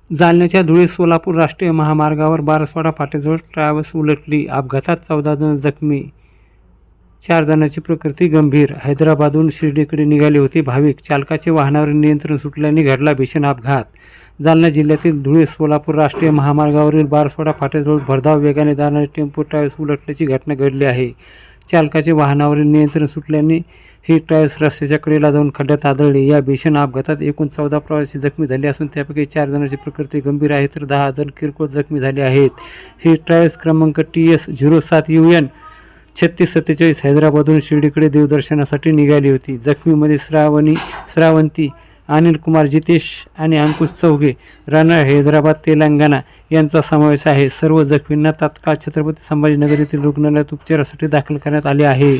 जालन्याच्या धुळे सोलापूर राष्ट्रीय महामार्गावर बारसवाडा फाट्याजवळ ट्रॅव्हल्स उलटली. अपघातात 14 जण जखमी, 4 जणांची प्रकृती गंभीर. हैदराबादहून शिर्डीकडे निघाले होते भाविक. चालकाचे वाहनावर नियंत्रण सुटल्याने घडला भीषण अपघात. जालना जिल्ह्यातील धुळे सोलापूर राष्ट्रीय महामार्गावरील बारसवाडा फाट्याजवळ भरधाव वेगाने जाणारे टेम्पो ट्रॅव्हल्स उलटल्याची घटना घडली आहे. चालकाचे वाहनावरील नियंत्रण सुटल्याने ही ट्रॅव्हल्स रस्त्याच्या कडेला जाऊन खड्ड्यात आदळली. या भीषण अपघातात एकूण 14 प्रवासी जखमी झाले असून त्यापैकी 4 जणांची प्रकृती गंभीर आहे तर 10 जण किरकोळ जखमी झाले आहेत. ही ट्रॅव्हल्स क्रमांक TS 07UN 3647 हैदराबादहून शिर्डीकडे देवदर्शनासाठी निघाली होती. जखमीमध्ये श्रावंती, अनिल कुमार जितेश आणि अंकुश चौघे, राहणार हैदराबाद तेलंगणा यांचा समावेश आहे. सर्व जखमींना तात्काळ छत्रपती संभाजीनगर येथील रुग्णालयात उपचारासाठी दाखल करण्यात आले आहे.